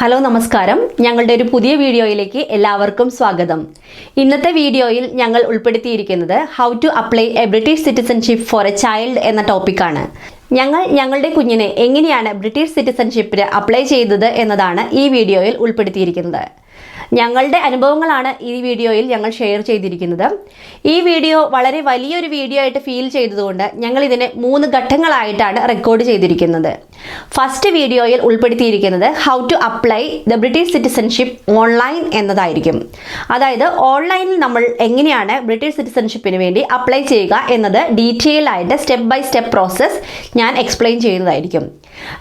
Hello നമസ്കാരം ഞങ്ങളുടെ ഒരു പുതിയ വീഡിയോയിലേക്ക് എല്ലാവർക്കും സ്വാഗതം. ഇന്നത്തെ വീഡിയോയിൽ ഞങ്ങൾ ഉൾപ്പെടുത്തിയിരിക്കുന്നത് how to apply a British citizenship for a child എന്ന ടോപ്പിക്കാണ്. ഞങ്ങളുടെ കുഞ്ഞിനെ എങ്ങനെയാണ് ബ്രിട്ടീഷ് സിറ്റിസൺഷിപ്പിന് അപ്ലൈ ചെയ്തത് എന്നതാണ് ഈ വീഡിയോയിൽ ഉൾപ്പെടുത്തിയിരിക്കുന്നത്. ഞങ്ങളുടെ അനുഭവങ്ങളാണ് ഈ വീഡിയോയിൽ ഞങ്ങൾ ഷെയർ ചെയ്തിരിക്കുന്നത്. ഈ വീഡിയോ വളരെ വലിയൊരു വീഡിയോ ആയിട്ട് ഫീൽ ചെയ്തതുകൊണ്ട് ഞങ്ങൾ ഇതിനെ 3 ഘട്ടങ്ങളായിട്ടാണ് റെക്കോർഡ് ചെയ്തിരിക്കുന്നത്. ഫസ്റ്റ് വീഡിയോയിൽ ഉൾപ്പെടുത്തിയിരിക്കുന്നത് how to apply the British citizenship online എന്നതായിരിക്കും. അതായത് ഓൺലൈനിൽ നമ്മൾ എങ്ങനെയാണ് ബ്രിട്ടീഷ് സിറ്റിസൺഷിപ്പിന് വേണ്ടി അപ്ലൈ ചെയ്യുക എന്നത് ഡീറ്റെയിൽ ആയിട്ട് സ്റ്റെപ്പ് ബൈ സ്റ്റെപ്പ് പ്രോസസ്സ് ഞാൻ എക്സ്പ്ലെയിൻ ചെയ്യുന്നതായിരിക്കും.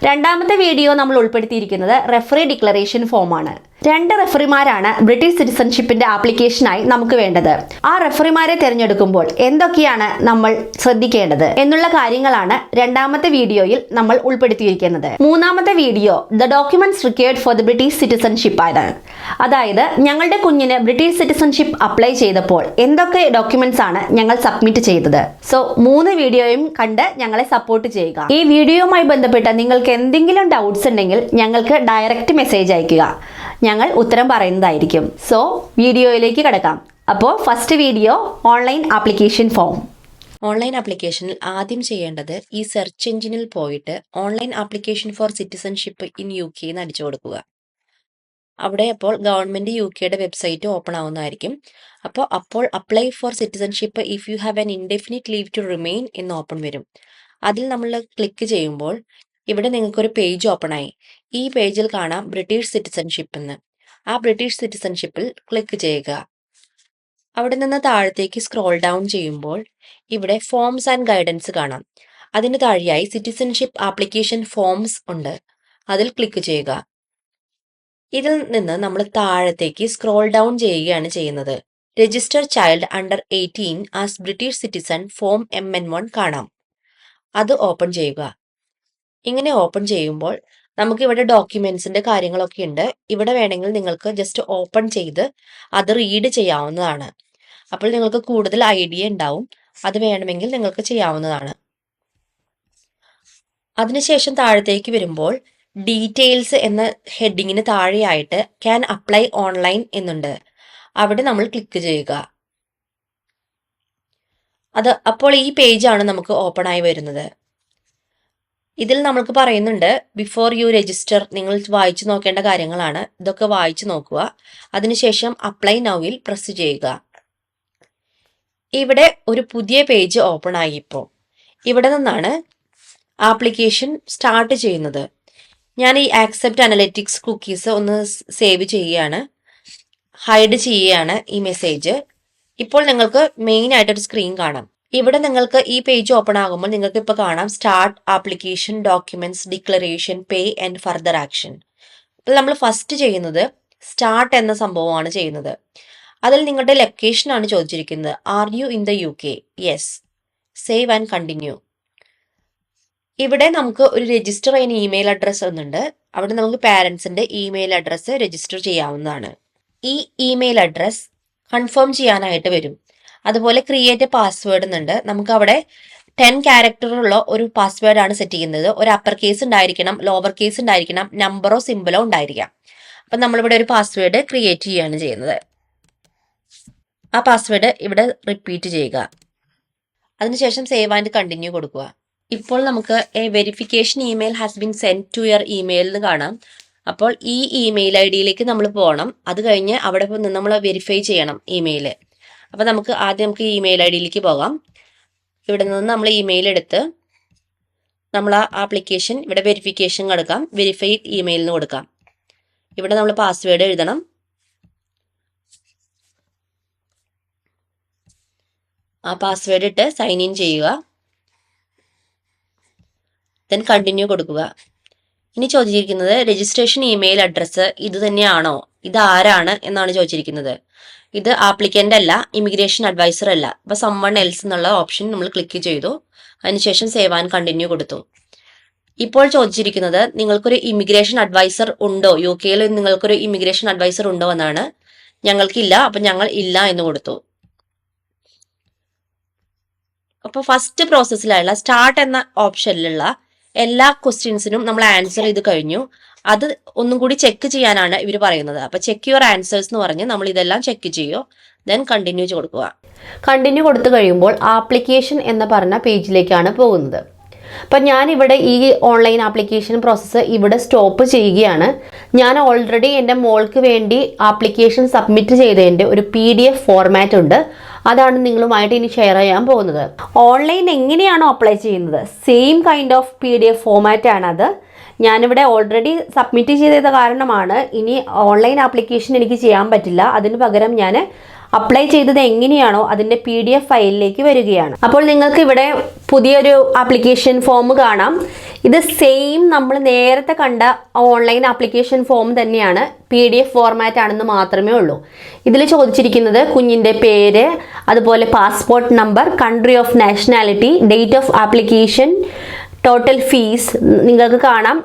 രണ്ടാമത്തെ വീഡിയോ നമ്മൾ ഉൾപ്പെടുത്തിയിരിക്കുന്നത് റെഫറി ഡിക്ലറേഷൻ ഫോമാണ്. 2 റെഫറിമാരാണ് ബ്രിട്ടീഷ് സിറ്റിസൺഷിപ്പിന്റെ ആപ്ലിക്കേഷനായി നമുക്ക് വേണ്ടത്. ആ റെഫറിമാരെ തിരഞ്ഞെടുക്കുമ്പോൾ എന്തൊക്കെയാണ് നമ്മൾ ശ്രദ്ധിക്കേണ്ടത് എന്നുള്ള കാര്യങ്ങളാണ് രണ്ടാമത്തെ വീഡിയോയിൽ നമ്മൾ ഉൾപ്പെടുത്തിയിരിക്കുന്നത്. മൂന്നാമത്തെ video the documents required for the British citizenship ആണ്. അതായത് ഞങ്ങളുടെ കുഞ്ഞിന് ബ്രിട്ടീഷ് സിറ്റിസൺഷിപ്പ് അപ്ലൈ ചെയ്തപ്പോൾ എന്തൊക്കെ ഡോക്യുമെന്റ്സ് ആണ് ഞങ്ങൾ സബ്മിറ്റ് ചെയ്തത്. സോ 3 വീഡിയോയും കണ്ട് ഞങ്ങളെ സപ്പോർട്ട് ചെയ്യുക. ഈ വീഡിയോയുമായി ബന്ധപ്പെട്ട നിങ്ങൾക്ക് എന്തെങ്കിലും ഡൗട്ട്സ് ഉണ്ടെങ്കിൽ ഞങ്ങൾക്ക് ഡയറക്റ്റ് മെസ്സേജ് അയയ്ക്കുക. ഞങ്ങൾ ഉത്തരം പറയുന്നതായിരിക്കും. സോ വീഡിയോയിലേക്ക് കിടക്കാം. അപ്പോൾ first video online application form. Online ആപ്ലിക്കേഷനിൽ ആദ്യം ചെയ്യേണ്ടത് ഈ സെർച്ച് എഞ്ചിനിൽ പോയിട്ട് online application for citizenship in UK എന്ന് അടിച്ചു കൊടുക്കുക. അവിടെ അപ്പോൾ ഗവൺമെന്റ് UKയുടെ വെബ്സൈറ്റ് ഓപ്പൺ ആവുന്നതായിരിക്കും. അപ്പോൾ apply for citizenship if you have an indefinite leave to remain എന്ന് ഓപ്പൺ വരും. അതിൽ നമ്മൾ ക്ലിക്ക് ചെയ്യുമ്പോൾ ഇവിടെ നിങ്ങൾക്കൊരു പേജ് ഓപ്പൺ ആയി. ഈ പേജിൽ കാണാം ബ്രിട്ടീഷ് സിറ്റിസൺഷിപ്പ് എന്ന്. ആ ബ്രിട്ടീഷ് സിറ്റിസൺഷിപ്പിൽ ക്ലിക്ക് ചെയ്യുക. അവിടെ നിന്ന് താഴത്തേക്ക് സ്ക്രോൾ ഡൗൺ ചെയ്യുമ്പോൾ ഇവിടെ ഫോംസ് ആൻഡ് ഗൈഡൻസ് കാണാം. അതിന് താഴെയായി സിറ്റിസൺഷിപ്പ് ആപ്ലിക്കേഷൻ ഫോംസ് ഉണ്ട്. അതിൽ ക്ലിക്ക് ചെയ്യുക. ഇതിൽ നിന്ന് നമ്മൾ താഴത്തേക്ക് സ്ക്രോൾ ഡൗൺ ചെയ്യുകയാണ് ചെയ്യുന്നത്. Register child under 18 as British citizen form MN1 കാണാം. അത് ഓപ്പൺ ചെയ്യുക. ഇങ്ങനെ ഓപ്പൺ ചെയ്യുമ്പോൾ നമുക്ക് ഇവിടെ ഡോക്യുമെന്റ്സിന്റെ കാര്യങ്ങളൊക്കെ ഉണ്ട്. ഇവിടെ വേണമെങ്കിൽ നിങ്ങൾക്ക് ജസ്റ്റ് ഓപ്പൺ ചെയ്ത് അത് റീഡ് ചെയ്യാവുന്നതാണ്. അപ്പോൾ നിങ്ങൾക്ക് കൂടുതൽ ഐഡിയ ഉണ്ടാവും. അത് വേണമെങ്കിൽ നിങ്ങൾക്ക് ചെയ്യാവുന്നതാണ്. അതിനുശേഷം താഴത്തേക്ക് വരുമ്പോൾ ഡീറ്റെയിൽസ് എന്ന ഹെഡിങ്ങിന് താഴെയായിട്ട് ക്യാൻ അപ്ലൈ ഓൺലൈൻ എന്നുണ്ട്. അവിടെ നമ്മൾ ക്ലിക്ക് ചെയ്യുക. അപ്പോൾ ഈ പേജാണ് നമുക്ക് ഓപ്പൺ ആയി വരുന്നത്. ഇതിൽ നമുക്ക് പറയുന്നുണ്ട് ബിഫോർ യു രജിസ്റ്റർ നിങ്ങൾ വായിച്ചു നോക്കേണ്ട കാര്യങ്ങളാണ്. ഇതൊക്കെ വായിച്ചു നോക്കുക. അതിനുശേഷം അപ്ലൈ നൗവിൽ പ്രസ് ചെയ്യുക. ഇവിടെ ഒരു പുതിയ പേജ് ഓപ്പൺ ആയി. ഇപ്പോൾ ഇവിടെ നിന്നാണ് ആപ്ലിക്കേഷൻ സ്റ്റാർട്ട് ചെയ്യുന്നത്. ഞാൻ ഈ ആക്സെപ്റ്റ് അനലിറ്റിക്സ് കുക്കീസ് ഒന്ന് സേവ് ചെയ്യുകയാണ്, ഹൈഡ് ചെയ്യുകയാണ് ഈ മെസ്സേജ്. ഇപ്പോൾ നിങ്ങൾക്ക് മെയിൻ ആയിട്ടൊരു സ്ക്രീൻ കാണാം. ഇവിടെ നിങ്ങൾക്ക് ഈ പേജ് ഓപ്പൺ ആകുമ്പോൾ നിങ്ങൾക്ക് ഇപ്പോൾ കാണാം start application, documents, declaration, pay and further action. ഇപ്പോൾ നമ്മൾ ഫസ്റ്റ് ചെയ്യുന്നത് സ്റ്റാർട്ട് എന്ന സംഭവമാണ് ചെയ്യുന്നത്. അതിൽ നിങ്ങളുടെ ലൊക്കേഷൻ ആണ് ചോദിച്ചിരിക്കുന്നത്. R you in the UK? Yes. Save and continue. ഇവിടെ നമുക്ക് ഒരു രജിസ്റ്റർ ചെയ്യുന്ന ഇമെയിൽ അഡ്രസ്സ് എന്നുണ്ട്. അവിടെ നമുക്ക് പാരൻസിന്റെ ഇമെയിൽ അഡ്രസ്സ് രജിസ്റ്റർ ചെയ്യാവുന്നതാണ്. ഈ ഇമെയിൽ അഡ്രസ് കൺഫേം ചെയ്യാനായിട്ട് വരും. അതുപോലെ ക്രിയേറ്റ് പാസ്വേഡ് എന്നുണ്ട്. നമുക്ക് അവിടെ 10 ക്യാരക്ടറുള്ള ഒരു പാസ്വേഡ് ആണ് സെറ്റ് ചെയ്യുന്നത്. ഒരു അപ്പർ കേസ് ഉണ്ടായിരിക്കണം, ലോവർ കേസ് ഉണ്ടായിരിക്കണം, നമ്പറോ സിമ്പിളോ ഉണ്ടായിരിക്കാം. അപ്പം നമ്മളിവിടെ ഒരു പാസ്വേഡ് ക്രിയേറ്റ് ചെയ്യുകയാണ് ചെയ്യുന്നത്. ആ പാസ്വേഡ് ഇവിടെ റിപ്പീറ്റ് ചെയ്യുക. അതിനുശേഷം സേവ് ആൻഡ് കണ്ടിന്യൂ കൊടുക്കുക. ഇപ്പോൾ നമുക്ക് a verification email has been send to your email എന്ന് കാണാം. അപ്പോൾ ഈ ഇമെയിൽ ID നമ്മൾ പോകണം. അത് കഴിഞ്ഞ് അവിടെ നമ്മൾ വെരിഫൈ ചെയ്യണം ഇമെയിൽ. അപ്പോൾ നമുക്ക് ഇമെയിൽ ID പോകാം. ഇവിടെ നിന്ന് നമ്മൾ ഇമെയിൽ എടുത്ത് നമ്മൾ ആ ആപ്ലിക്കേഷൻ ഇവിടെ വെരിഫിക്കേഷൻ കൊടുക്കാം. വെരിഫൈഡ് ഇമെയിലിന് കൊടുക്കാം. ഇവിടെ നമ്മൾ പാസ്വേഡ് എഴുതണം. ആ പാസ്വേഡ് ഇട്ട് സൈൻ ഇൻ ചെയ്യുക. ദെൻ കണ്ടിന്യൂ കൊടുക്കുക. ഇനി ചോദിച്ചിരിക്കുന്നത് രജിസ്ട്രേഷൻ ഇമെയിൽ അഡ്രസ്സ് ഇത് തന്നെയാണോ, ഇത് ആരാണ് എന്നാണ് ചോദിച്ചിരിക്കുന്നത്. ഇത് ആപ്ലിക്കൻ്റ് അല്ല, ഇമിഗ്രേഷൻ അഡ്വൈസർ അല്ല. അപ്പോൾ സമ്മൺ എൽസ് എന്നുള്ള ഓപ്ഷൻ നമ്മൾ ക്ലിക്ക് ചെയ്തു. അതിനുശേഷം സേവ് ആൻഡ് കണ്ടിന്യൂ കൊടുത്തു. ഇപ്പോൾ ചോദിച്ചിരിക്കുന്നത് നിങ്ങൾക്കൊരു ഇമിഗ്രേഷൻ അഡ്വൈസർ ഉണ്ടോ, UK നിങ്ങൾക്കൊരു ഇമിഗ്രേഷൻ അഡ്വൈസർ ഉണ്ടോ എന്നാണ്. ഞങ്ങൾക്കില്ല. അപ്പം ഞങ്ങൾ ഇല്ല എന്ന് കൊടുത്തു. അപ്പോൾ ഫസ്റ്റ് പ്രോസസ്സിലുള്ള സ്റ്റാർട്ട് എന്ന ഓപ്ഷനിലുള്ള എല്ലാ ക്വസ്റ്റ്യൻസിനും നമ്മൾ ആൻസർ ചെയ്ത് കഴിഞ്ഞു. അത് ഒന്നും കൂടി ചെക്ക് ചെയ്യാനാണ് ഇവർ പറയുന്നത്. അപ്പൊ ചെക്ക് യുവർ ആൻസേഴ്സ് എന്ന് പറഞ്ഞ് നമ്മൾ ഇതെല്ലാം ചെക്ക് ചെയ്യോ, ദെൻ കണ്ടിന്യൂ കൊടുക്കുക. കണ്ടിന്യൂ കൊടുത്തു കഴിയുമ്പോൾ ആപ്ലിക്കേഷൻ എന്ന് പറഞ്ഞ പേജിലേക്കാണ് പോകുന്നത്. അപ്പം ഞാനിവിടെ ഈ ഓൺലൈൻ ആപ്ലിക്കേഷൻ പ്രോസസ്സ് ഇവിടെ സ്റ്റോപ്പ് ചെയ്യുകയാണ്. ഞാൻ ഓൾറെഡി എൻ്റെ മോൾക്ക് വേണ്ടി ആപ്ലിക്കേഷൻ സബ്മിറ്റ് ചെയ്തതിൻ്റെ ഒരു PDF ഫോർമാറ്റ് ഉണ്ട്. അതാണ് നിങ്ങളുമായിട്ട് ഇനി ഷെയർ ചെയ്യാൻ പോകുന്നത്. ഓൺലൈൻ എങ്ങനെയാണോ അപ്ലൈ ചെയ്യുന്നത് same kind of PDF format ആണത്. ഞാനിവിടെ ഓൾറെഡി സബ്മിറ്റ് ചെയ്ത കാരണമാണ് ഇനി ഓൺലൈൻ ആപ്ലിക്കേഷൻ എനിക്ക് ചെയ്യാൻ പറ്റില്ല. അതിന് പകരം ഞാൻ അപ്ലൈ ചെയ്തത് എങ്ങനെയാണോ അതിൻ്റെ PDF ഫയലിലേക്ക് വരികയാണ്. അപ്പോൾ നിങ്ങൾക്ക് ഇവിടെ പുതിയൊരു ആപ്ലിക്കേഷൻ ഫോം കാണാം. ഇത് സെയിം നമ്മൾ നേരത്തെ കണ്ട ഓൺലൈൻ ആപ്ലിക്കേഷൻ ഫോം തന്നെയാണ്, PDF ഫോർമാറ്റ് ആണെന്ന് മാത്രമേ ഉള്ളൂ. ഇതിൽ ചോദിച്ചിരിക്കുന്നത് കുഞ്ഞിൻ്റെ പേര്, അതുപോലെ passport number, country of nationality, date of application, total fees നിങ്ങൾക്ക് കാണാം.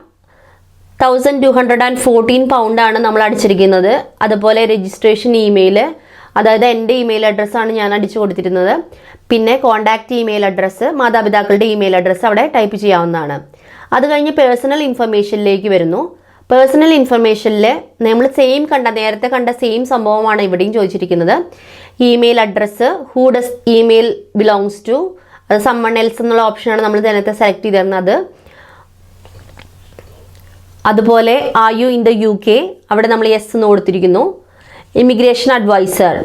1214 പൗണ്ടാണ് നമ്മൾ അടിച്ചിരിക്കുന്നത്. അതുപോലെ രജിസ്ട്രേഷൻ ഇമെയിൽ, അതായത് എൻ്റെ ഇമെയിൽ അഡ്രസ്സാണ് ഞാൻ അടിച്ചു കൊടുത്തിരുന്നത്. പിന്നെ കോൺടാക്റ്റ് ഇമെയിൽ അഡ്രസ്സ്, മാതാപിതാക്കളുടെ ഇമെയിൽ അഡ്രസ്സ് അവിടെ ടൈപ്പ് ചെയ്യാവുന്നതാണ്. അത് കഴിഞ്ഞ് പേഴ്സണൽ ഇൻഫർമേഷനിലേക്ക് വരുന്നു. പേഴ്സണൽ ഇൻഫർമേഷനിൽ നമ്മൾ നേരത്തെ കണ്ട സെയിം സംഭവമാണ് ഇവിടെയും ചോദിച്ചിരിക്കുന്നത്. Email address, who does email belongs to, അത് സമ്മൺ എൽസ് എന്നുള്ള ഓപ്ഷനാണ് നമ്മൾ നേരത്തെ സെലക്ട് ചെയ്തിരുന്നത്. അതുപോലെ are you in the UK, അവിടെ നമ്മൾ യെസ് എന്ന് കൊടുത്തിരിക്കുന്നു. Immigration adviser,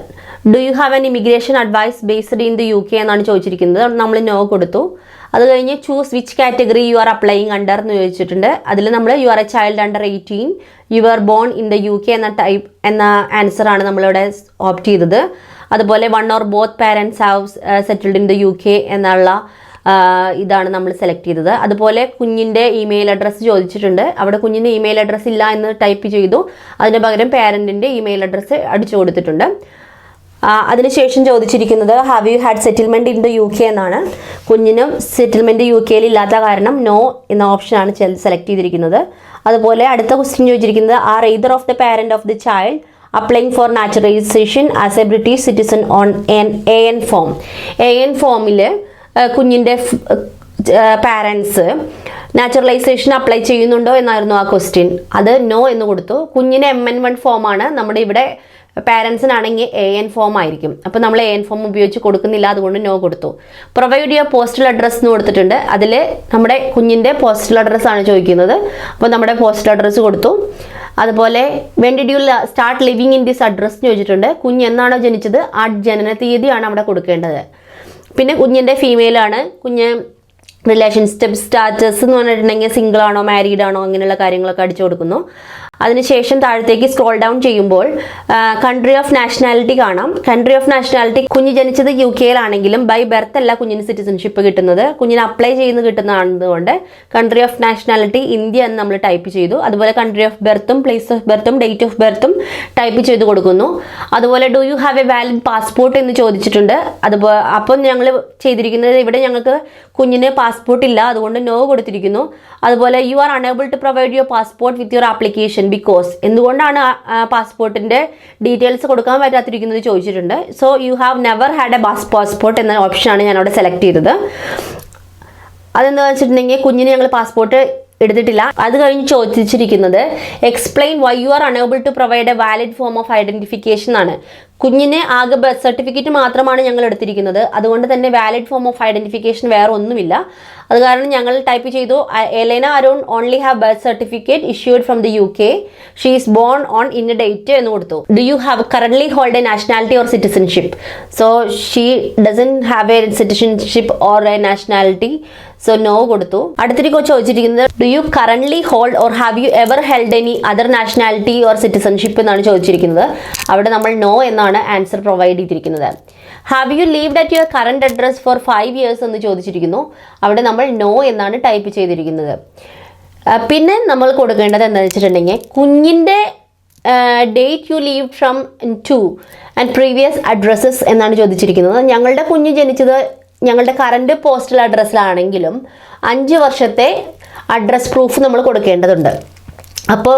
do you have an immigration advice based in the UK എന്നാണ് ചോദിച്ചിരിക്കുന്നത്. നമ്മൾ നോ കൊടുത്തു. അത് കഴിഞ്ഞ് choose which category you are applying under എന്ന് ചോദിച്ചിട്ടുണ്ട്. അതിൽ നമ്മൾ you are a child under 18, you are born in the UK എന്ന ആൻസറാണ് നമ്മളിവിടെ ഓപ്റ്റ് ചെയ്തത്. അതുപോലെ one or both parents have settled in the UK എന്നുള്ള ഇതാണ് നമ്മൾ സെലക്ട് ചെയ്തത്. അതുപോലെ കുഞ്ഞിൻ്റെ ഇമെയിൽ അഡ്രസ്സ് ചോദിച്ചിട്ടുണ്ട്. അവിടെ കുഞ്ഞിൻ്റെ ഇമെയിൽ അഡ്രസ്സ് ഇല്ല എന്ന് ടൈപ്പ് ചെയ്തു. അതിന് പകരം പാരൻറ്റിൻ്റെ ഇമെയിൽ അഡ്രസ്സ് അടിച്ചു കൊടുത്തിട്ടുണ്ട്. അതിനുശേഷം ചോദിച്ചിരിക്കുന്നത് have you had settlement in the UK എന്നാണ്. കുഞ്ഞിനും സെറ്റിൽമെൻറ്റ് UK ഇല്ലാത്ത കാരണം നോ എന്ന ഓപ്ഷനാണ് സെലക്ട് ചെയ്തിരിക്കുന്നത്. അതുപോലെ അടുത്ത ക്വസ്റ്റ്യൻ ചോദിച്ചിരിക്കുന്നത് are either of the parent of the child applying for naturalisation as a British citizen on AN form. AN ഫോമിൽ കുഞ്ഞിൻ്റെ പാരൻസ് നാച്ചുറലൈസേഷൻ അപ്ലൈ ചെയ്യുന്നുണ്ടോ എന്നായിരുന്നു ആ ക്വസ്റ്റ്യൻ. അത് നോ എന്ന് കൊടുത്തു. കുഞ്ഞിന് MN1 ഫോമാണ്. നമ്മുടെ ഇവിടെ പാരൻസിനാണെങ്കിൽ AN ഫോം ആയിരിക്കും. അപ്പോൾ നമ്മൾ AN ഫോം ഉപയോഗിച്ച് കൊടുക്കുന്നില്ല, അതുകൊണ്ട് നോ കൊടുത്തു. പ്രൊവൈഡ് യുവർ പോസ്റ്റൽ അഡ്രസ്സ് എന്ന് കൊടുത്തിട്ടുണ്ട്. അതിൽ നമ്മുടെ കുഞ്ഞിൻ്റെ പോസ്റ്റൽ അഡ്രസ്സാണ് ചോദിക്കുന്നത്. അപ്പോൾ നമ്മുടെ പോസ്റ്റൽ അഡ്രസ്സ് കൊടുത്തു. അതുപോലെ when did you start living in this address എന്ന് ചോദിച്ചിട്ടുണ്ട്. കുഞ്ഞ് എന്നാണോ ജനിച്ചത് ആ ജനന തീയതിയാണ് അവിടെ കൊടുക്കേണ്ടത്. പിന്നെ കുഞ്ഞിൻ്റെ ഫീമെയിലാണ്. കുഞ്ഞ് റിലേഷൻഷിപ്പ് സ്റ്റാറ്റസ് എന്ന് പറഞ്ഞിട്ടുണ്ടെങ്കിൽ സിംഗിൾ ആണോ മാരീഡ് ആണോ അങ്ങനെയുള്ള കാര്യങ്ങളൊക്കെ അടിച്ചു കൊടുക്കുന്നു. അതിനുശേഷം താഴത്തേക്ക് സ്ക്രോൾ ഡൗൺ ചെയ്യുമ്പോൾ കൺട്രി ഓഫ് നാഷണാലിറ്റി കാണാം. കൺട്രി ഓഫ് നാഷണാലിറ്റി കുഞ്ഞ് ജനിച്ചത് UK ബൈ ബർത്ത് അല്ല കുഞ്ഞിന് സിറ്റിസൺഷിപ്പ് കിട്ടുന്നത്, കുഞ്ഞിന് അപ്ലൈ ചെയ്യുന്ന കിട്ടുന്നതുകൊണ്ട് കൺട്രി ഓഫ് നാഷണാലിറ്റി ഇന്ത്യ എന്ന് നമ്മൾ ടൈപ്പ് ചെയ്തു. അതുപോലെ കൺട്രി ഓഫ് ബർത്തും പ്ലേസ് ഓഫ് ബർത്തും ഡേറ്റ് ഓഫ് ബർത്തും ടൈപ്പ് ചെയ്ത് കൊടുക്കുന്നു. അതുപോലെ do you have a valid passport എന്ന് ചോദിച്ചിട്ടുണ്ട്. അതുപോലെ അപ്പം ഞങ്ങൾ ചെയ്തിരിക്കുന്നത് ഇവിടെ ഞങ്ങൾക്ക് കുഞ്ഞിന് പാസ്പോർട്ട് ഇല്ല, അതുകൊണ്ട് നോ കൊടുത്തിരിക്കുന്നു. അതുപോലെ you are unable to provide your passport with your application because, എന്തുകൊണ്ടാണ് പാസ്പോർട്ടിൻ്റെ ഡീറ്റെയിൽസ് കൊടുക്കാൻ പറ്റാത്തിരിക്കുന്നത് ചോദിച്ചിട്ടുണ്ട്. So you have never had a passport എന്ന ഓപ്ഷനാണ് ഞാൻ അവിടെ സെലക്ട് ചെയ്തത്. അതെന്താ വെച്ചിട്ടുണ്ടെങ്കിൽ കുഞ്ഞിന് ഞങ്ങൾ പാസ്പോർട്ട് എടുത്തിട്ടില്ല. അത് കഴിഞ്ഞ് ചോദിച്ചിരിക്കുന്നത് explain why you are unable to provide a valid form of identification ആണ്. കുഞ്ഞിന് ആകെ ബർത്ത് സർട്ടിഫിക്കറ്റ് മാത്രമാണ് ഞങ്ങൾ എടുത്തിരിക്കുന്നത്, അതുകൊണ്ട് തന്നെ വാലിഡ് ഫോം ഓഫ് ഐഡന്റിഫിക്കേഷൻ വേറെ ഒന്നുമില്ല. അത് കാരണം ഞങ്ങൾ ടൈപ്പ് ചെയ്തു Elena Arun only have birth certificate issued from the UK, she is born on in date എന്ന് കൊടുത്തു. Do you have currently hold a nationality or citizenship? So she doesn't have a citizenship or a nationality, so no കൊടുത്തു. അടുത്തിരിക്കോ ചോദിച്ചിരിക്കുന്നത് do you currently hold or have you ever held any other nationality or citizenship എന്നാണ് ചോദിച്ചിരിക്കുന്നത്. അവിടെ നമ്മൾ no എന്നാണ് answer provide ചെയ്തിരിക്കുന്നത്. Have U lived at your current address four 5 years എന്ന് ചോദിച്ചിരിക്കുന്നു. അവിടെ നമ്മൾ നോ എന്നാണ് ടൈപ്പ് ചെയ്തിരിക്കുന്നത്. പിന്നെ നമ്മൾ കൊടുക്കേണ്ടത് എന്താണെന്ന് വെച്ചിട്ടുണ്ടെങ്കിൽ കുഞ്ഞിൻ്റെ date you live from to and previous addresses എന്നാണ് ചോദിച്ചിരിക്കുന്നത്. ഞങ്ങളുടെ കുഞ്ഞ് ജനിച്ചത് ഞങ്ങളുടെ കറണ്ട് പോസ്റ്റൽ അഡ്രസ്സിലാണെങ്കിലും 5 വർഷത്തെ അഡ്രസ് പ്രൂഫ് നമ്മൾ കൊടുക്കേണ്ടതുണ്ട്. അപ്പോൾ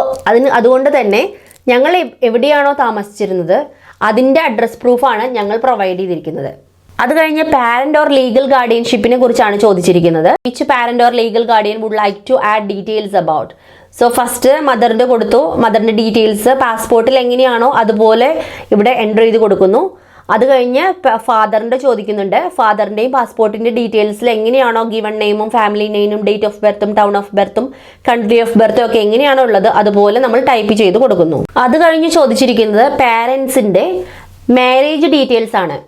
അതുകൊണ്ട് തന്നെ ഞങ്ങൾ എവിടെയാണോ താമസിച്ചിരുന്നത് അതിൻ്റെ അഡ്രസ് പ്രൂഫാണ് ഞങ്ങൾ പ്രൊവൈഡ് ചെയ്തിരിക്കുന്നത്. അത് കഴിഞ്ഞ് പാരന്റ് ഓർ ലീഗൽ ഗാർഡിയൻഷിപ്പിനെ കുറിച്ചാണ് ചോദിച്ചിരിക്കുന്നത്. Which parent or legal guardian would like to add details about? So first മദറിൻ്റെ കൊടുത്തു, മദറിൻ്റെ ഡീറ്റെയിൽസ് പാസ്പോർട്ടിൽ എങ്ങനെയാണോ അതുപോലെ ഇവിടെ എൻ്റർ ചെയ്ത് കൊടുക്കുന്നു. അത് കഴിഞ്ഞ് ഫാദറിൻ്റെ ചോദിക്കുന്നുണ്ട്. ഫാദറിൻ്റെയും പാസ്പോർട്ടിൻ്റെ ഡീറ്റെയിൽസിൽ എങ്ങനെയാണോ ഗിവൺ നെയിമും ഫാമിലി നെയിമും ഡേറ്റ് ഓഫ് ബർത്തും ടൗൺ ഓഫ് ബർത്തും കൺട്രി ഓഫ് ബർത്തും ഒക്കെ എങ്ങനെയാണോ ഉള്ളത് അതുപോലെ നമ്മൾ ടൈപ്പ് ചെയ്ത് കൊടുക്കുന്നു. അത് കഴിഞ്ഞ് ചോദിച്ചിരിക്കുന്നത് പാരൻസിൻ്റെ മാരേജ് ഡീറ്റെയിൽസ് ആണ്.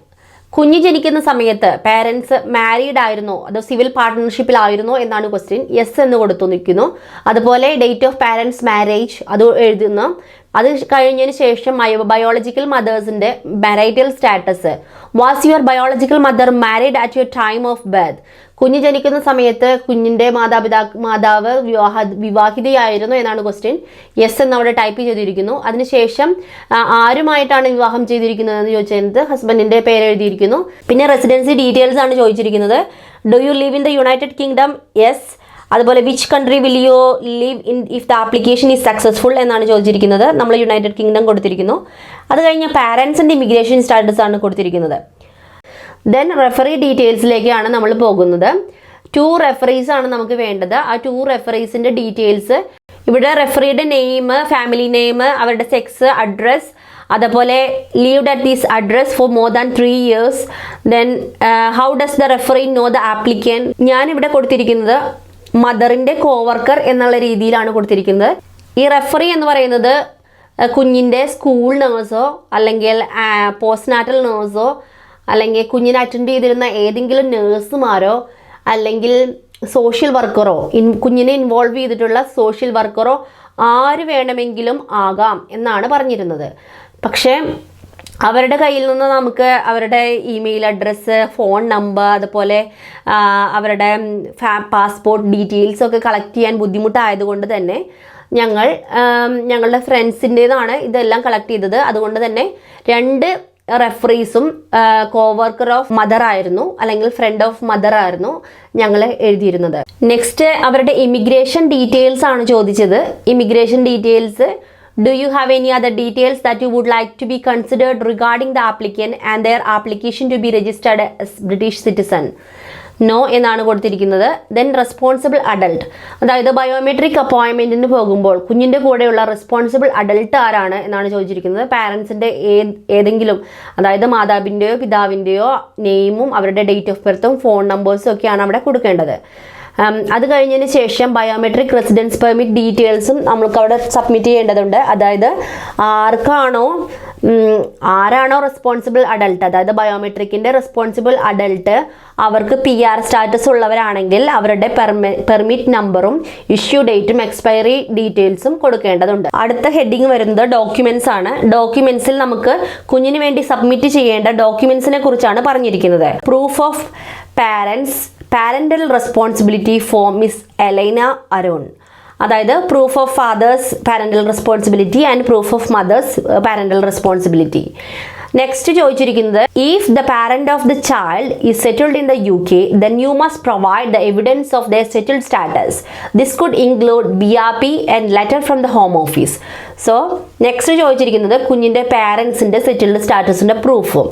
കുഞ്ഞ് ജനിക്കുന്ന സമയത്ത് പാരൻസ് മാരീഡ് ആയിരുന്നോ അതോ സിവിൽ പാർട്ട്ണർഷിപ്പിലായിരുന്നോ എന്നാണ് ക്വസ്റ്റ്യൻ. യെസ് എന്ന് കൊടുത്തു നിൽക്കുന്നു. അതുപോലെ ഡേറ്റ് ഓഫ് പാരൻസ് മാരേജ് അത് എഴുതുന്നു. അത് കഴിഞ്ഞതിന് ശേഷം ബയോളജിക്കൽ മദേഴ്സിൻ്റെ marital status. Was your biological mother married at your time of birth? കുഞ്ഞ് ജനിക്കുന്ന സമയത്ത് കുഞ്ഞിൻ്റെ മാതാവ് വിവാഹിതയായിരുന്നു എന്നാണ് ക്വസ്റ്റ്യൻ. യെസ് എന്ന് അവിടെ ടൈപ്പ് ചെയ്തിരിക്കുന്നു. അതിനുശേഷം ആരുമായിട്ടാണ് വിവാഹം ചെയ്തിരിക്കുന്നത് ചോദിച്ചത് ഹസ്ബൻഡിൻ്റെ പേര് എഴുതിയിരിക്കുന്നു. പിന്നെ റെസിഡൻസി ഡീറ്റെയിൽസ് ആണ് ചോദിച്ചിരിക്കുന്നത്. Do you live in the United Kingdom? Yes. അതുപോലെ which country will you live in if the application is successful എന്നാണ് ചോദിച്ചിരിക്കുന്നത്. നമ്മൾ യുണൈറ്റഡ് കിങ്ഡം കൊടുത്തിരിക്കുന്നു. അത് കഴിഞ്ഞ് പാരൻസിൻ്റെ ഇമിഗ്രേഷൻ സ്റ്റാറ്റസ് ആണ് കൊടുത്തിരിക്കുന്നത്. ദെൻ റെഫറി ഡീറ്റെയിൽസിലേക്കാണ് നമ്മൾ പോകുന്നത്. 2 റെഫറീസ് ആണ് നമുക്ക് വേണ്ടത്. ആ 2 റെഫറീസിൻ്റെ ഡീറ്റെയിൽസ് ഇവിടെ റെഫറിയുടെ നെയിം, ഫാമിലി നെയിം, അവരുടെ സെക്സ്, അഡ്രസ്, അതുപോലെ lived at these address for more than 3 years. Then how does the referee know the applicant? ഞാനിവിടെ കൊടുത്തിരിക്കുന്നത് മദറിൻ്റെ കോവർക്കർ എന്നുള്ള രീതിയിലാണ് കൊടുത്തിരിക്കുന്നത്. ഈ റെഫറി എന്ന് പറയുന്നത് കുഞ്ഞിൻ്റെ സ്കൂൾ നേഴ്സോ അല്ലെങ്കിൽ പോസ്റ്റ്നാറ്റൽ നേഴ്സോ അല്ലെങ്കിൽ കുഞ്ഞിനെ അറ്റൻഡ് ചെയ്തിരുന്ന ഏതെങ്കിലും നേഴ്സുമാരോ അല്ലെങ്കിൽ സോഷ്യൽ വർക്കറോ കുഞ്ഞിനെ ഇൻവോൾവ് ചെയ്തിട്ടുള്ള സോഷ്യൽ വർക്കറോ ആര് വേണമെങ്കിലും ആകാം എന്നാണ് പറഞ്ഞിരുന്നത്. പക്ഷേ അവരുടെ കയ്യിൽ നിന്ന് നമുക്ക് അവരുടെ ഇമെയിൽ അഡ്രസ്സ്, ഫോൺ നമ്പർ, അതുപോലെ അവരുടെ പാസ്പോർട്ട് ഡീറ്റെയിൽസ് ഒക്കെ കളക്ട് ചെയ്യാൻ ബുദ്ധിമുട്ടായതുകൊണ്ട് തന്നെ ഞങ്ങളുടെ ഫ്രണ്ട്സിൻ്റേതാണ് ഇതെല്ലാം കളക്ട് ചെയ്തത്. അതുകൊണ്ട് തന്നെ 2 റെഫറീസും കോവർക്കർ ഓഫ് മദർ ആയിരുന്നു അല്ലെങ്കിൽ ഫ്രണ്ട് ഓഫ് മദർ ആയിരുന്നു ഞങ്ങൾ എഴുതിയിരുന്നത്. നെക്സ്റ്റ് അവരുടെ ഇമിഗ്രേഷൻ ഡീറ്റെയിൽസ് ആണ് ചോദിച്ചത്. Immigration details Do you have any other details that you would like to be considered regarding the applicant and their application to be registered as British citizen? No എന്നാണ് കൊടുത്തിരിക്കുന്നത്. Then responsible adult, അതായത് biometric അപ്പോയിൻമെൻറ്റിന് പോകുമ്പോൾ കുഞ്ഞിൻ്റെ കൂടെയുള്ള responsible adult ആരാണ് എന്നാണ് ചോദിച്ചിരിക്കുന്നത്. പാരൻസിൻ്റെ ഏതെങ്കിലും, അതായത് മാതാവിൻ്റെയോ പിതാവിൻ്റെയോ നെയിമും അവരുടെ ഡേറ്റ് ഓഫ് ബർത്തും ഫോൺ നമ്പേഴ്സും ഒക്കെയാണ് അവിടെ കൊടുക്കേണ്ടത്. അത് കഴിഞ്ഞതിന് ശേഷം ബയോമെട്രിക് റെസിഡൻസ് പെർമിറ്റ് ഡീറ്റെയിൽസും നമ്മൾക്ക് അവിടെ സബ്മിറ്റ് ചെയ്യേണ്ടതുണ്ട്. അതായത് ആരാണോ റെസ്പോൺസിബിൾ അഡൾട്ട്, അതായത് ബയോമെട്രിക്കിൻ്റെ റെസ്പോൺസിബിൾ അഡൾട്ട് അവർക്ക് PR സ്റ്റാറ്റസ് ഉള്ളവരാണെങ്കിൽ അവരുടെ പെർമിറ്റ് നമ്പറും ഇഷ്യൂ ഡേറ്റും എക്സ്പയറി ഡീറ്റെയിൽസും കൊടുക്കേണ്ടതുണ്ട്. അടുത്ത ഹെഡിങ് വരുന്നത് ഡോക്യുമെൻറ്റ്സ് ആണ്. ഡോക്യുമെൻറ്റ്സിൽ നമുക്ക് കുഞ്ഞിന് വേണ്ടി സബ്മിറ്റ് ചെയ്യേണ്ട ഡോക്യുമെൻറ്റ്സിനെ കുറിച്ചാണ് പറഞ്ഞിരിക്കുന്നത്. Proof of parental responsibility for miss Elaina Arun, അതായത് proof of father's parental responsibility and proof of mother's parental responsibility. Next ചോദിച്ചിരിക്കുന്നത് if the parent of the child is settled in the UK then you must provide the evidence of their settled status. This could include BRP and letter from the home office. So next ചോദിച്ചിരിക്കുന്നത് കുഞ്ഞിൻ്റെ പാരൻസിൻ്റെ settled സ്റ്റാറ്റസിൻ്റെ proof.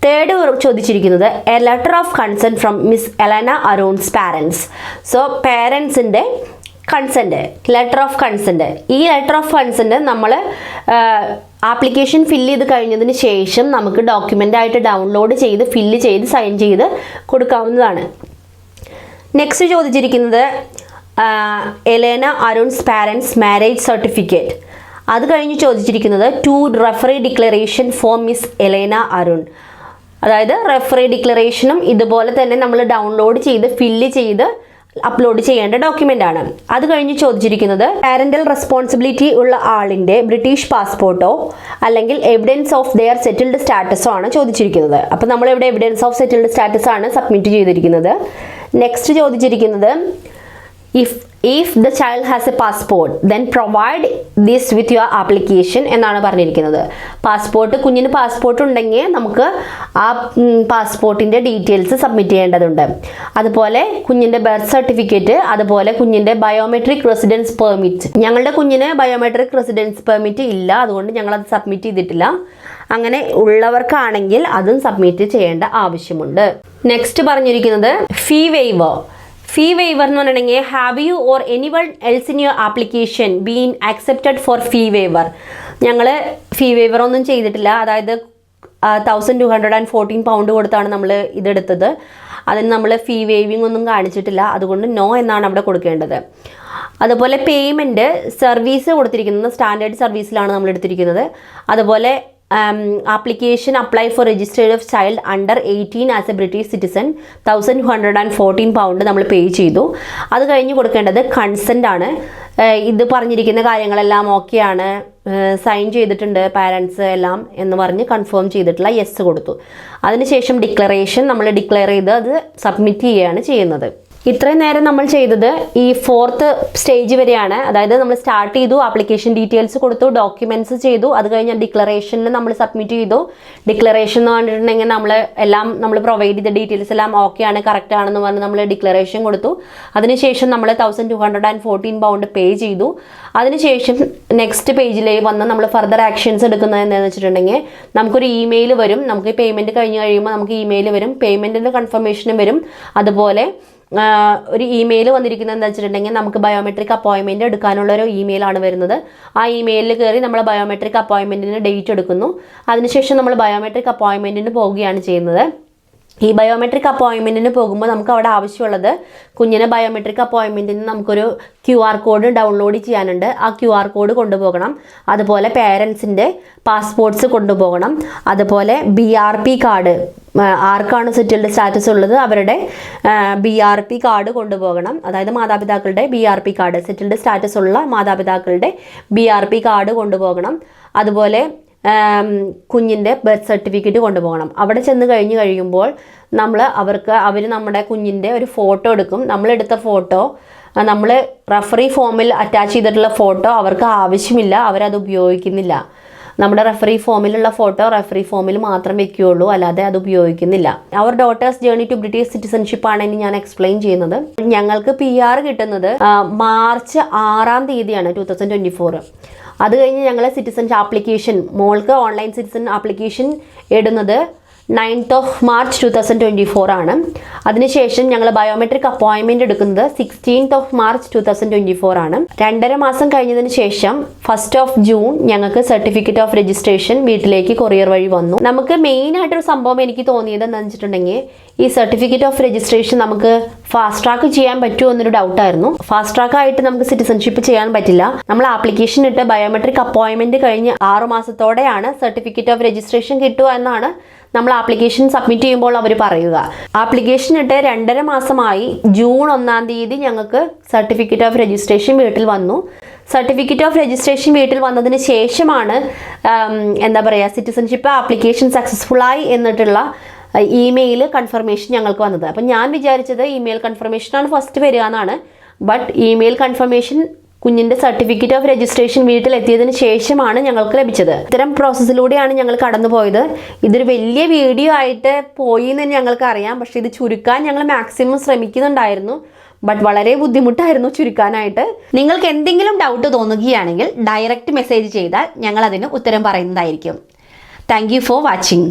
Third ചോദിച്ചിരിക്കുന്നത് a letter of consent from miss Elena Arun's parents. So പാരൻസിൻ്റെ consent, letter of consent. ഈ letter of consent നമ്മൾ application fill ചെയ്ത് കഴിഞ്ഞതിന് ശേഷം നമുക്ക് ഡോക്യുമെൻ്റായിട്ട് ഡൗൺലോഡ് ചെയ്ത് ഫില്ല് ചെയ്ത് സൈൻ ചെയ്ത് കൊടുക്കാവുന്നതാണ്. നെക്സ്റ്റ് ചോദിച്ചിരിക്കുന്നത് Elena Arun's parents marriage certificate. അത് കഴിഞ്ഞ് ചോദിച്ചിരിക്കുന്നത് 2 referee declaration for miss Elena Arun, അതായത് റെഫറി ഡിക്ലറേഷനും ഇതുപോലെ തന്നെ നമ്മൾ ഡൗൺലോഡ് ചെയ്ത് ഫില്ല് ചെയ്ത് അപ്ലോഡ് ചെയ്യേണ്ട ഡോക്യുമെൻ്റ് ആണ്. അത് കഴിഞ്ഞ് ചോദിച്ചിരിക്കുന്നത് പാരന്റൽ റെസ്പോൺസിബിലിറ്റി ഉള്ള ആളിൻ്റെ ബ്രിട്ടീഷ് പാസ്പോർട്ടോ അല്ലെങ്കിൽ എവിഡൻസ് ഓഫ് ദെയർ സെറ്റിൽഡ് സ്റ്റാറ്റസോ ആണ് ചോദിച്ചിരിക്കുന്നത്. അപ്പോൾ നമ്മളിവിടെ എവിഡൻസ് ഓഫ് സെറ്റിൽഡ് സ്റ്റാറ്റസ് ആണ് സബ്മിറ്റ് ചെയ്തിരിക്കുന്നത്. നെക്സ്റ്റ് ചോദിച്ചിരിക്കുന്നത് if the child has a passport then provide this with your application എന്നാണ് പറഞ്ഞിരിക്കുന്നത്. കുഞ്ഞിന് പാസ്പോർട്ട് ഉണ്ടെങ്കിൽ നമുക്ക് ആ പാസ്പോർട്ടിൻ്റെ ഡീറ്റെയിൽസ് സബ്മിറ്റ് ചെയ്യേണ്ടതുണ്ട്. അതുപോലെ കുഞ്ഞിൻ്റെ ബർത്ത് സർട്ടിഫിക്കറ്റ്, അതുപോലെ കുഞ്ഞിൻ്റെ ബയോമെട്രിക് റെസിഡൻസ് പെർമിറ്റ്. ഞങ്ങളുടെ കുഞ്ഞിന് ബയോമെട്രിക് റെസിഡൻസ് പെർമിറ്റ് ഇല്ല, അതുകൊണ്ട് ഞങ്ങളത് സബ്മിറ്റ് ചെയ്തിട്ടില്ല. അങ്ങനെ ഉള്ളവർക്കാണെങ്കിൽ അതും സബ്മിറ്റ് ചെയ്യേണ്ട ആവശ്യമുണ്ട്. നെക്സ്റ്റ് പറഞ്ഞിരിക്കുന്നത് ഫീ വെയ്വർ. ഫീ വേവർ എന്ന് പറഞ്ഞിട്ടുണ്ടെങ്കിൽ have you or anyone else in your application been accepted for fee waiver. ഞങ്ങൾ ഫീ വേവർ ഒന്നും ചെയ്തിട്ടില്ല. അതായത് 1214 പൗണ്ട് കൊടുത്താണ് നമ്മൾ ഇതെടുത്തത്. അതിന് നമ്മൾ ഫീ വേവിങ് ഒന്നും കാണിച്ചിട്ടില്ല. അതുകൊണ്ട് നോ എന്നാണ് അവിടെ കൊടുക്കേണ്ടത്. അതുപോലെ പേയ്മെൻറ്റ് സർവീസ് കൊടുത്തിരിക്കുന്നത് സ്റ്റാൻഡേർഡ് സർവീസിലാണ് നമ്മൾ എടുത്തിരിക്കുന്നത്. അതുപോലെ application apply for registered of child under 18 as a British citizen 1214 pound നമ്മൾ പേ ചെയ്തു. അത് കഴിഞ്ഞ് കൊടുക്കേണ്ടത് കൺസെൻ്റ് ആണ്. ഇത് പറഞ്ഞിരിക്കുന്ന കാര്യങ്ങളെല്ലാം ഓക്കെയാണ്, സൈൻ ചെയ്തിട്ടുണ്ട് പാരൻസ് എല്ലാം എന്ന് പറഞ്ഞ് കൺഫേം ചെയ്തിട്ടുള്ള യെസ് കൊടുത്തു. അതിനുശേഷം ഡിക്ലറേഷൻ നമ്മൾ ഡിക്ലെയർ ചെയ്ത് അത് സബ്മിറ്റ് ചെയ്യുകയാണ് ചെയ്യുന്നത്. ഇത്രയും നേരം നമ്മൾ ചെയ്തത് ഈ 4th സ്റ്റേജ് വരെയാണ്. അതായത് നമ്മൾ സ്റ്റാർട്ട് ചെയ്തു, ആപ്ലിക്കേഷൻ ഡീറ്റെയിൽസ് കൊടുത്തു, ഡോക്യുമെൻറ്റ്സ് ചെയ്തു, അത് കഴിഞ്ഞ് ഡിക്ലറേഷനിൽ നമ്മൾ സബ്മിറ്റ് ചെയ്തു. ഡിക്ലറേഷൻ എന്ന് പറഞ്ഞിട്ടുണ്ടെങ്കിൽ നമ്മൾ പ്രൊവൈഡ് ചെയ്ത ഡീറ്റെയിൽസ് എല്ലാം ഓക്കെ ആണ്, കറക്റ്റ് ആണെന്ന് പറഞ്ഞ് നമ്മൾ ഡിക്ലറേഷൻ കൊടുത്തു. അതിനുശേഷം നമ്മൾ 1214 പൗണ്ട് പേ ചെയ്തു. അതിനുശേഷം നെക്സ്റ്റ് പേജിൽ വന്ന് നമ്മൾ ഫർദർ ആക്ഷൻസ് എടുക്കുന്നത് എന്താണെന്ന് വെച്ചിട്ടുണ്ടെങ്കിൽ നമുക്കൊരു ഇമെയിൽ വരും. നമുക്ക് പേയ്മെൻറ്റ് കഴിഞ്ഞ് കഴിയുമ്പോൾ നമുക്ക് ഇമെയിൽ വരും, പേയ്മെൻറ്റിൻ്റെ കൺഫർമേഷനും വരും. അതുപോലെ ഒരു ഇമെയിൽ വന്നിരിക്കുന്നത് എന്താ വെച്ചിട്ടുണ്ടെങ്കിൽ നമുക്ക് ബയോമെട്രിക് അപ്പോയിൻമെൻറ്റ് എടുക്കാനുള്ള ഒരു ഇമെയിലാണ് വരുന്നത്. ആ ഇമെയിലിൽ കയറി നമ്മൾ ബയോമെട്രിക് അപ്പോയിൻമെൻറ്റിന് ഡേറ്റ് എടുക്കുന്നു. അതിനുശേഷം നമ്മൾ ബയോമെട്രിക് അപ്പോയിൻമെൻറ്റിന് പോവുകയാണ് ചെയ്യുന്നത്. ഈ ബയോമെട്രിക് അപ്പോയിൻമെൻറ്റിന് പോകുമ്പോൾ നമുക്ക് അവിടെ ആവശ്യമുള്ളത് കുഞ്ഞിനെ ബയോമെട്രിക് അപ്പോയിൻമെൻറ്റിന് നമുക്കൊരു QR കോഡ് ഡൗൺലോഡ് ചെയ്യാനുണ്ട്. ആ QR കോഡ് കൊണ്ടുപോകണം. അതുപോലെ പേരൻസിൻ്റെ പാസ്പോർട്ട്സ് കൊണ്ടുപോകണം. അതുപോലെ BRP കാർഡ്, ആർക്കാണ് സെറ്റിൽഡ് സ്റ്റാറ്റസ് ഉള്ളത് അവരുടെ BRP കാർഡ് കൊണ്ടുപോകണം. അതായത് മാതാപിതാക്കളുടെ BRP കാർഡ്, സെറ്റിൽഡ് സ്റ്റാറ്റസ് ഉള്ള മാതാപിതാക്കളുടെ BRP കാർഡ് കൊണ്ടുപോകണം. അതുപോലെ കുഞ്ഞിൻ്റെ ബർത്ത് സർട്ടിഫിക്കറ്റ് കൊണ്ടുപോകണം. അവിടെ ചെന്ന് കഴിയുമ്പോൾ അവർ നമ്മുടെ കുഞ്ഞിൻ്റെ ഒരു ഫോട്ടോ എടുക്കും. നമ്മളെടുത്ത ഫോട്ടോ നമ്മൾ റഫറി ഫോമിൽ അറ്റാച്ച് ചെയ്തിട്ടുള്ള ഫോട്ടോ അവർക്ക് ആവശ്യമില്ല, അവരത് ഉപയോഗിക്കുന്നില്ല. നമ്മുടെ റഫറി ഫോമിലുള്ള ഫോട്ടോ റഫറി ഫോമിൽ മാത്രം വെക്കുകയുള്ളൂ, അല്ലാതെ അത് ഉപയോഗിക്കുന്നില്ല. അവർ daughter's journey to British citizenship ആണ് ഇനി ഞാൻ എക്സ്പ്ലെയിൻ ചെയ്യുന്നത്. ഞങ്ങൾക്ക് PR കിട്ടുന്നത് മാർച്ച് 6-ാം തീയതിയാണ് 2024. അത് കഴിഞ്ഞ് ഞങ്ങൾ സിറ്റിസൺഷിപ്പ് ആപ്ലിക്കേഷൻ, മോൾക്ക് ഓൺലൈൻ സിറ്റിസൺ ആപ്ലിക്കേഷൻ ഇടുന്നത് 9th of March 2024 ആണ്. അതിനുശേഷം ഞങ്ങൾ ബയോമെട്രിക് അപ്പോയിൻമെൻറ്റ് എടുക്കുന്നത് 16th of March 2024 ആണ്. 2.5 മാസം കഴിഞ്ഞതിന് ശേഷം 1st of June ഞങ്ങൾക്ക് സർട്ടിഫിക്കറ്റ് ഓഫ് രജിസ്ട്രേഷൻ വീട്ടിലേക്ക് കൊറിയർ വഴി വന്നു. നമുക്ക് മെയിനായിട്ടൊരു സംഭവം എനിക്ക് തോന്നിയത് എന്താണെന്ന് വെച്ചിട്ടുണ്ടെങ്കിൽ ഈ സർട്ടിഫിക്കറ്റ് ഓഫ് രജിസ്ട്രേഷൻ നമുക്ക് ഫാസ്റ്റ് ട്രാക്ക് ചെയ്യാൻ പറ്റുമോ എന്നൊരു ഡൗട്ടായിരുന്നു. ഫാസ്റ്റ് ട്രാക്ക് ആയിട്ട് നമുക്ക് സിറ്റിസൺഷിപ്പ് ചെയ്യാൻ പറ്റില്ല. നമ്മൾ ആപ്ലിക്കേഷൻ ഇട്ട് ബയോമെട്രിക് അപ്പോയിൻമെൻറ്റ് കഴിഞ്ഞ് 6 മാസത്തോടെയാണ് സർട്ടിഫിക്കറ്റ് ഓഫ് രജിസ്ട്രേഷൻ കിട്ടുക എന്നാണ് നമ്മൾ ആപ്ലിക്കേഷൻ സബ്മിറ്റ് ചെയ്യുമ്പോൾ അവർ പറയുക. ആപ്ലിക്കേഷൻ ഇട്ട് 2.5 മാസമായി. ജൂൺ 1-ാം തീയതി ഞങ്ങൾക്ക് സർട്ടിഫിക്കറ്റ് ഓഫ് രജിസ്ട്രേഷൻ വീട്ടിൽ വന്നു. സർട്ടിഫിക്കറ്റ് ഓഫ് രജിസ്ട്രേഷൻ വീട്ടിൽ വന്നതിന് ശേഷമാണ് സിറ്റിസൺഷിപ്പ് ആപ്ലിക്കേഷൻ സക്സസ്ഫുള്ളായി എന്നിട്ടുള്ള ഇമെയിൽ കൺഫർമേഷൻ ഞങ്ങൾക്ക് വന്നത്. അപ്പം ഞാൻ വിചാരിച്ചത് ഇമെയിൽ കൺഫർമേഷനാണ് ഫസ്റ്റ് വരിക എന്നാണ്. ബട്ട് ഇമെയിൽ കൺഫർമേഷൻ കുഞ്ഞിൻ്റെ സർട്ടിഫിക്കറ്റ് ഓഫ് രജിസ്ട്രേഷൻ വീട്ടിലെത്തിയതിന് ശേഷമാണ് ഞങ്ങൾക്ക് ലഭിച്ചത്. ഇത്തരം പ്രോസസ്സിലൂടെയാണ് ഞങ്ങൾ കടന്നു പോയത്. ഇതൊരു വലിയ വീഡിയോ ആയിട്ട് പോയി എന്ന് ഞങ്ങൾക്ക് അറിയാം. പക്ഷേ ഇത് ചുരുക്കാൻ ഞങ്ങൾ മാക്സിമം ശ്രമിക്കുന്നുണ്ടായിരുന്നു. ബട്ട് വളരെ ബുദ്ധിമുട്ടായിരുന്നു ചുരുക്കാനായിട്ട്. നിങ്ങൾക്ക് എന്തെങ്കിലും ഡൗട്ട് തോന്നുകയാണെങ്കിൽ ഡയറക്റ്റ് മെസ്സേജ് ചെയ്താൽ ഞങ്ങൾ അതിന് ഉത്തരം പറയുന്നതായിരിക്കും. Thank you for watching.